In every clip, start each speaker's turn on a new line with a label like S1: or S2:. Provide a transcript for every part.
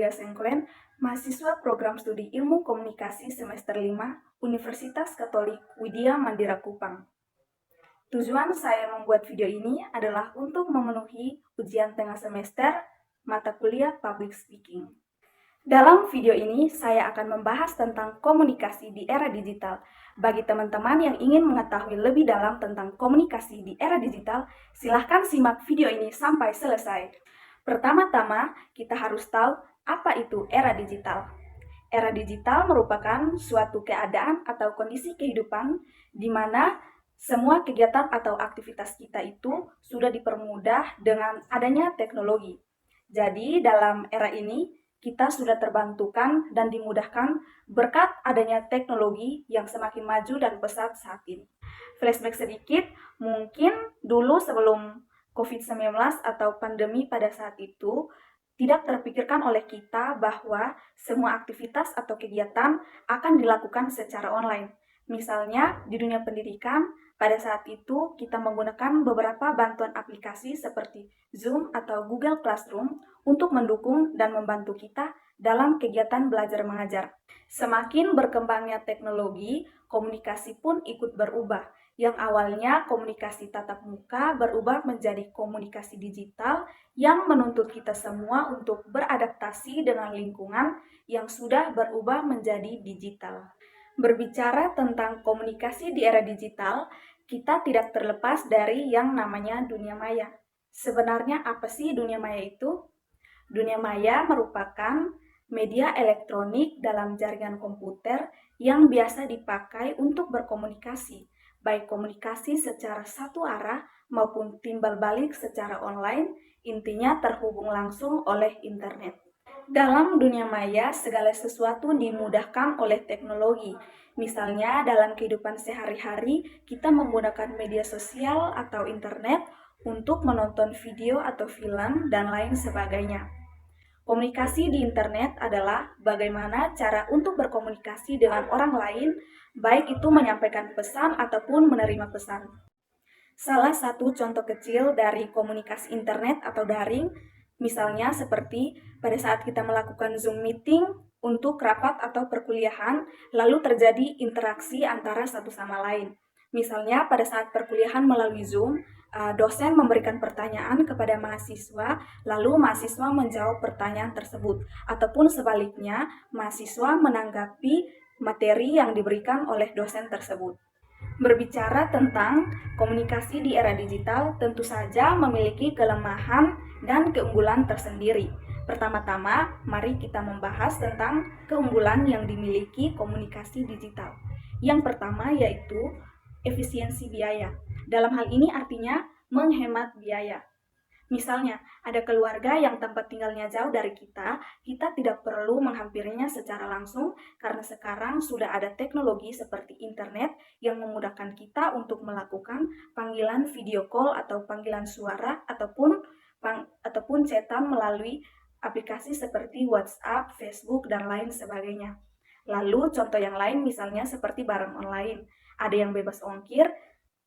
S1: Amelia Sengklen, mahasiswa program studi Ilmu Komunikasi semester 5, Universitas Katolik Widya Mandira Kupang. Tujuan saya membuat video ini adalah untuk memenuhi ujian tengah semester mata kuliah Public Speaking. Dalam video ini, saya akan membahas tentang komunikasi di era digital. Bagi teman-teman yang ingin mengetahui lebih dalam tentang komunikasi di era digital, silahkan simak video ini sampai selesai. Pertama-tama, kita harus tahu apa itu era digital. Era digital merupakan suatu keadaan atau kondisi kehidupan di mana semua kegiatan atau aktivitas kita itu sudah dipermudah dengan adanya teknologi. Jadi, dalam era ini, kita sudah terbantukan dan dimudahkan berkat adanya teknologi yang semakin maju dan pesat saat ini. Flashback sedikit, mungkin dulu sebelum COVID-19 atau pandemi pada saat itu, tidak terpikirkan oleh kita bahwa semua aktivitas atau kegiatan akan dilakukan secara online. Misalnya, di dunia pendidikan, pada saat itu kita menggunakan beberapa bantuan aplikasi seperti Zoom atau Google Classroom untuk mendukung dan membantu kita dalam kegiatan belajar mengajar. Semakin berkembangnya teknologi, komunikasi pun ikut berubah. Yang awalnya komunikasi tatap muka berubah menjadi komunikasi digital yang menuntut kita semua untuk beradaptasi dengan lingkungan yang sudah berubah menjadi digital. Berbicara tentang komunikasi di era digital, kita tidak terlepas dari yang namanya dunia maya. Sebenarnya apa sih dunia maya itu? Dunia maya merupakan media elektronik dalam jaringan komputer yang biasa dipakai untuk berkomunikasi, baik komunikasi secara satu arah maupun timbal balik secara online, intinya terhubung langsung oleh internet. Dalam dunia maya, segala sesuatu dimudahkan oleh teknologi. Misalnya, dalam kehidupan sehari-hari, kita menggunakan media sosial atau internet untuk menonton video atau film, dan lain sebagainya. Komunikasi di internet adalah bagaimana cara untuk berkomunikasi dengan orang lain, baik itu menyampaikan pesan ataupun menerima pesan. Salah satu contoh kecil dari komunikasi internet atau daring, misalnya seperti pada saat kita melakukan Zoom meeting untuk rapat atau perkuliahan, lalu terjadi interaksi antara satu sama lain. Misalnya pada saat perkuliahan melalui Zoom, dosen memberikan pertanyaan kepada mahasiswa, lalu mahasiswa menjawab pertanyaan tersebut. Ataupun sebaliknya, mahasiswa menanggapi materi yang diberikan oleh dosen tersebut. Berbicara tentang komunikasi di era digital, tentu saja memiliki kelemahan dan keunggulan tersendiri. Pertama-tama, mari kita membahas tentang keunggulan yang dimiliki komunikasi digital. Yang pertama yaitu efisiensi biaya. Dalam hal ini artinya menghemat biaya. Misalnya, ada keluarga yang tempat tinggalnya jauh dari kita tidak perlu menghampirinya secara langsung karena sekarang sudah ada teknologi seperti internet yang memudahkan kita untuk melakukan panggilan video call atau panggilan suara ataupun chatan melalui aplikasi seperti WhatsApp, Facebook, dan lain sebagainya. Lalu contoh yang lain misalnya seperti barang online, ada yang bebas ongkir,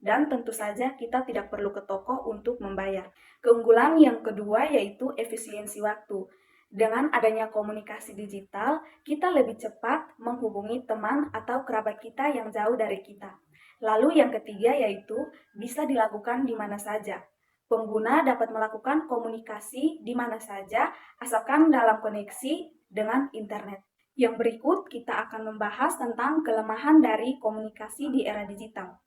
S1: dan tentu saja kita tidak perlu ke toko untuk membayar. Keunggulan yang kedua yaitu efisiensi waktu. Dengan adanya komunikasi digital, kita lebih cepat menghubungi teman atau kerabat kita yang jauh dari kita. Lalu yang ketiga yaitu bisa dilakukan di mana saja. Pengguna dapat melakukan komunikasi di mana saja asalkan dalam koneksi dengan internet. Yang berikut kita akan membahas tentang kelemahan dari komunikasi di era digital.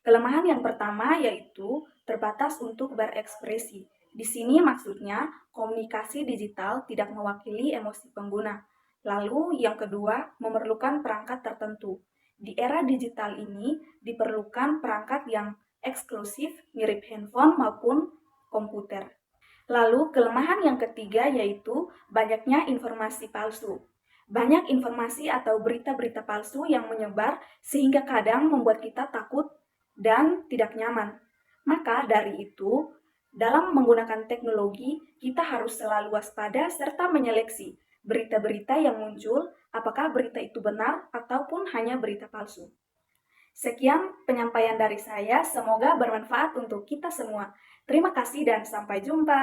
S1: Kelemahan yang pertama yaitu terbatas untuk berekspresi. Di sini maksudnya komunikasi digital tidak mewakili emosi pengguna. Lalu yang kedua, memerlukan perangkat tertentu. Di era digital ini diperlukan perangkat yang eksklusif mirip handphone maupun komputer. Lalu kelemahan yang ketiga yaitu banyaknya informasi palsu. Banyak informasi atau berita-berita palsu yang menyebar sehingga kadang membuat kita takut dan tidak nyaman. Maka dari itu, dalam menggunakan teknologi, kita harus selalu waspada serta menyeleksi berita-berita yang muncul, apakah berita itu benar ataupun hanya berita palsu. Sekian penyampaian dari saya, semoga bermanfaat untuk kita semua. Terima kasih dan sampai jumpa.